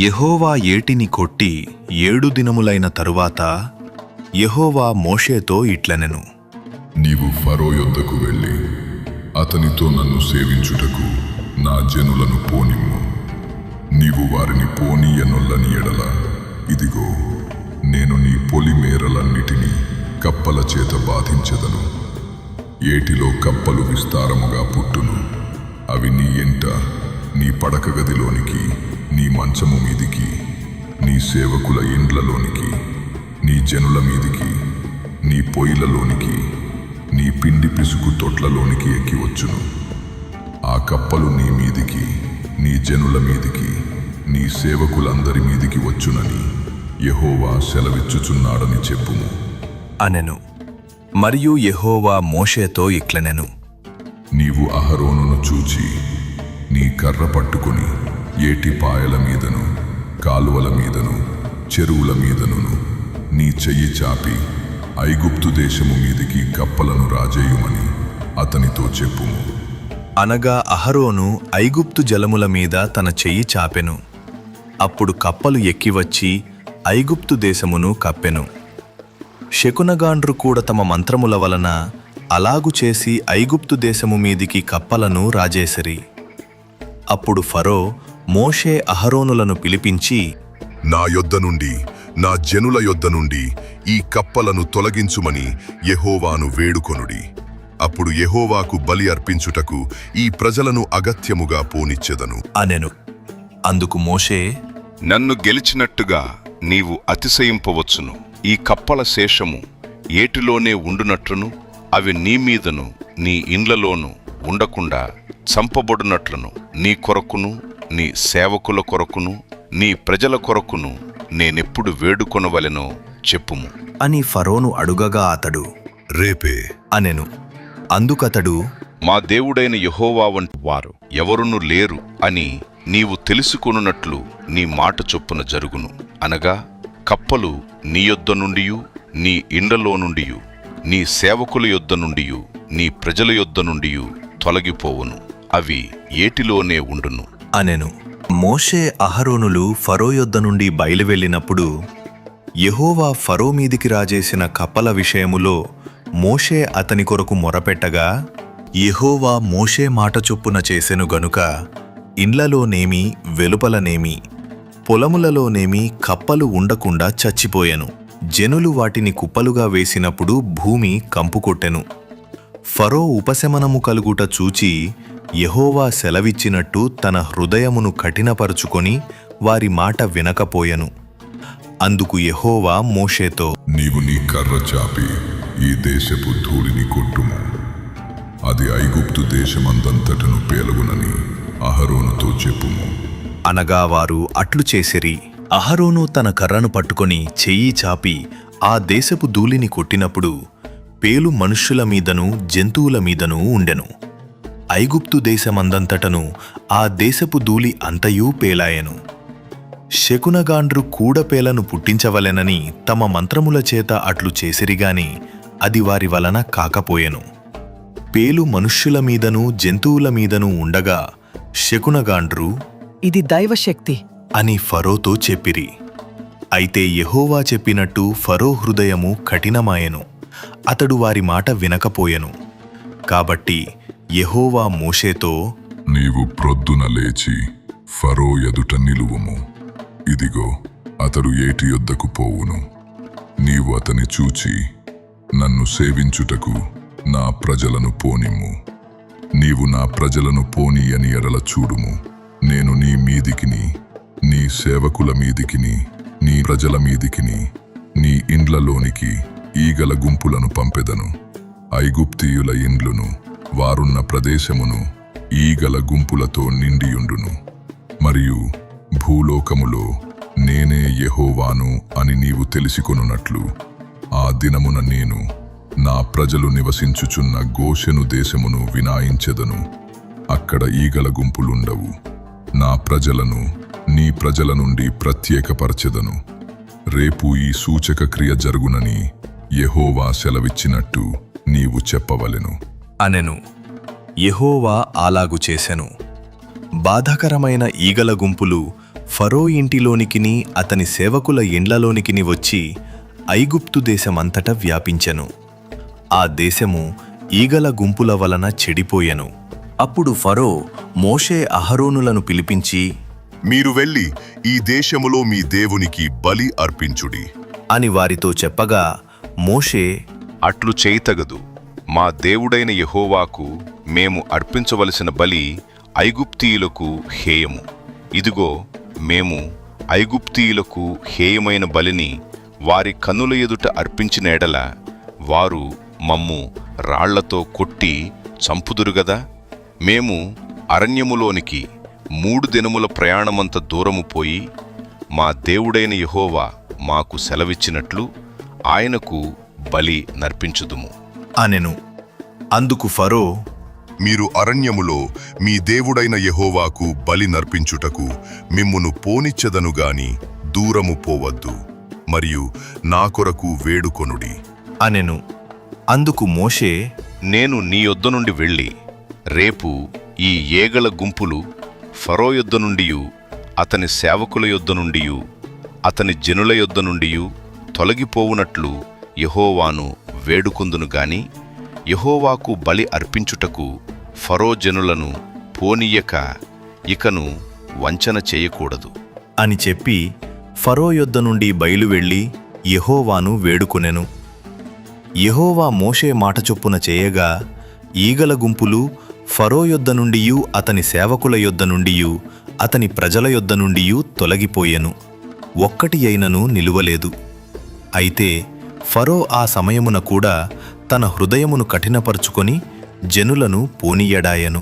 యెహోవా ఏటిని కొట్టి 7 దినములైన తరువాత యెహోవా మోషేతో ఇట్లనెను. నీవు ఫరో యొద్దకు వెళ్ళి అతనితో నన్ను సేవించుటకు నా జనులను పోనిమ్ము. నీవు వారిని పోనీయనొల్లని ఎడల ఇదిగో నేను నీ పొలిమేరలన్నిటినీ కప్పల చేత బాధించెదను. ఏటిలో కప్పలు విస్తారముగా పుట్టును. అవి నీ ఎంట, నీ పడక గదిలోనికి, నీ మంచము మీదికి, నీ సేవకుల ఇండ్లలోనికి, నీ జనుల మీదికి, నీ పొయ్యిలలోనికి, నీ పిండి పిసుకు తొట్లలోనికి ఎక్కి వచ్చును. ఆ కప్పలు నీ మీదికి, నీ జనుల మీదికి, నీ సేవకులందరి మీదికి వచ్చునని యెహోవా సెలవిచ్చుచున్నాడని చెప్పుము అనెను. మరియు యెహోవా మోషేతో ఇట్లనెను. నీవు అహరోనును చూచి నీ కర్ర పట్టుకుని ఏటి పాయల మీదను, కాలువల మీదను, చెరువుల మీదను నీ చెయ్యి చాపి ఐగుప్తు దేశము మీదికి కప్పలను రాజేయుమని అతనితో చెప్పుము. అనగా అహరోను ఐగుప్తు జలముల మీద తన చెయ్యి చాపెను. అప్పుడు కప్పలు ఎక్కివచ్చి ఐగుప్తు దేశమును కప్పెను. శకునగాండ్రు కూడా తమ మంత్రముల వలన అలాగు చేసి ఐగుప్తు దేశము మీదికి కప్పలను రాజేసిరి. అప్పుడు ఫరో మోషే అహరోనులను పిలిపించి, నా యొద్ద నుండి, నా జనుల యొద్ద నుండి ఈ కప్పలను తొలగించుమని యెహోవాను వేడుకొనుడి. అప్పుడు యెహోవాకు బలి అర్పించుటకు ఈ ప్రజలను అగత్యముగా పోనిచ్చెదను అనెను. అందుకు మోషే, నన్ను గెలిచినట్టుగా నీవు అతిశయింపవచ్చును. ఈ కప్పల శేషము ఏటిలోనే ఉండునట్లును, అవి నీ మీదను నీ ఇండ్లలోనూ ఉండకుండా చంపబడునట్లును, నీ కొరకును, నీ సేవకుల కొరకును, నీ ప్రజల కొరకును నేనెప్పుడు వేడుకొనవలెనో చెప్పుము అని ఫరోను అడుగగా అతడు, రేపే అనెను. అందుకతడు, మా దేవుడైన యెహోవా వంటి వారు ఎవరునూ లేరు అని నీవు తెలుసుకొనున్నట్లు నీ మాట చొప్పున జరుగును. అనగా కప్పలు నీ యొద్ద నుండియు, నీ ఇండ్లలో నుండియు, నీ సేవకుల యొద్ద నుండియు, నీ ప్రజల యొద్ద నుండియు తొలగిపోవును. అవి ఏటిలోనే ఉండును అనెను. మోషే అహరోనులు ఫరో యొద్ద నుండి బయలువెళ్ళినప్పుడు యెహోవా ఫరో మీదికి రాజేసిన కప్పల విషయములో మోషే అతని కొరకు మొరపెట్టగా, యెహోవా మోషే మాట చొప్పున చేసెను గనుక ఇండ్లలోనేమి వెలుపలనేమి పొలములలోనేమి కప్పలు ఉండకుండా చచ్చిపోయెను. జనులు వాటిని కుప్పలుగా వేసినప్పుడు భూమి కంపుకొట్టెను. ఫరో ఉపశమనము కలుగుట చూచి యెహోవా సెలవిచ్చినట్టు తన హృదయమును కఠినపరుచుకొని వారి మాట వినకపోయెను. అందుకు యెహోవా మోషేతో, నీవు నీ కర్ర చాపి ఈ దేశపు ధూళిని కొట్టుము. అది ఐగుప్తు దేశమందంతటను పేలుగునని అహరోనుతో చెప్పుము. అనగా వారు అట్లు చేసిరి. అహరోను తన కర్రను పట్టుకొని చెయ్యి చాపి ఆ దేశపు ధూళిని కొట్టినప్పుడు పేలు మనుష్యుల మీదను జంతువుల మీదను ఉండెను. ఐగుప్తు దేశమందంతటను ఆ దేశపు ధూళి అంతయూ పేలాయెను. శకునగాండ్రు కూడపేలను పుట్టించవలెనని తమ మంత్రముల చేత అట్లు చేసిరిగాని అది వారి వలన కాకపోయెను. పేలు మనుష్యుల మీదను జంతువుల మీదను ఉండగా శకునగాండ్రు, ఇది దైవశక్తి అని ఫరోతో చెప్పిరి. అయితే యెహోవా చెప్పినట్టు ఫరో హృదయము కఠినమాయెను. అతడు వారి మాట వినకపోయెను. కాబట్టి యెహోవా మోషేతో, నీవు ప్రొద్దున లేచి ఫరో ఎదుట నిలువుము. ఇదిగో అతడు ఏటి యొద్దకు పోవును. నీవు అతని చూచి నన్ను సేవించుటకు నా ప్రజలను పోనిమ్ము. నీవు నా ప్రజలను పోనీయని ఎడల చూడుము, నేను నీ మీదికిని, నీ సేవకుల మీదికిని, నీ ప్రజల మీదికిని, నీ ఇండ్లలోనికి ఈగల గుంపులను పంపెదను. ఐగుప్తీయుల ఇండ్లును వారున్న ప్రదేశమును ఈగల గుంపులతో నిండియుండును. మరియు భూలోకములో నేనే యెహోవాను అని నీవు తెలిసికొనున్నట్లు ఆ దినమున నేను నా ప్రజలు నివసించుచున్న గోషెను దేశమును వినాయించెదను. అక్కడ ఈగల గుంపులుండవు. నా ప్రజలను నీ ప్రజల నుండి ప్రత్యేకపరచెదను. రేపు ఈ సూచక క్రియ జరుగునని యెహోవా సెలవిచ్చినట్టు నీవు చెప్పవలెను అనెను. యెహోవా అలాగు చేసెను. బాధాకరమైన ఈగల గుంపులు ఫరో ఇంటిలోనికిని అతని సేవకుల ఇండ్లలోనికిని వచ్చి ఐగుప్తు దేశమంతటా వ్యాపించెను. ఆ దేశము ఈగల గుంపుల వలన చెడిపోయెను. అప్పుడు ఫరో మోషే అహరోనులను పిలిపించి, మీరు వెళ్ళి ఈ దేశములో మీ దేవునికి బలి అర్పించుడి అని వారితో చెప్పగా, మోషే, అట్లు చేయతగదు. మా దేవుడైన యెహోవాకు మేము అర్పించవలసిన బలి ఐగుప్తీయులకు హేయము. ఇదిగో, మేము ఐగుప్తీయులకు హేయమైన బలిని వారి కన్నుల ఎదుట అర్పించిన ఎడల వారు మమ్ము రాళ్లతో కొట్టి చంపుదురుగదా. మేము అరణ్యములోనికి 3 దినముల ప్రయాణమంత దూరము పోయి మా దేవుడైన యెహోవా మాకు సెలవిచ్చినట్లు ఆయనకు బలి నర్పించుదుము అనెను. అందుకు ఫరో, మీరు అరణ్యములో మీ దేవుడైన యెహోవాకు బలి నర్పించుటకు మిమ్మును పోనిచ్చెదను గాని దూరము పోవద్దు, మరియు నా కొరకు వేడుకొనుడి అనెను. అందుకు మోషే, నేను నీ యొద్ద నుండి వెళ్ళి రేపు ఈ ఏగల గుంపులు ఫరో యొద్ద నుండియు అతని సేవకుల యొద్ద నుండియు అతని జనుల యొద్ద నుండియు తొలగిపోవునట్లు యెహోవాను వేడుకొందును గాని యెహోవాకు బలి అర్పించుటకు ఫరో జనులను పోనీయక ఇకను వంచన చేయకూడదు అని చెప్పి ఫరో యొద్ద నుండి బయలువెళ్ళి యెహోవాను వేడుకొనెను. యెహోవా మోషే మాట చొప్పున చేయగా ఈగల గుంపులు ఫరో యొద్ద నుండియు అతని సేవకుల యొద్ద నుండియు అతని ప్రజల యొద్ద నుండియు తొలగిపోయెను. ఒక్కటి అయినను నిలువలేదు. అయితే ఫరో ఆ సమయమున కూడా తన హృదయమును కఠినపరుచుకొని జనులను పోనీయడాయెను.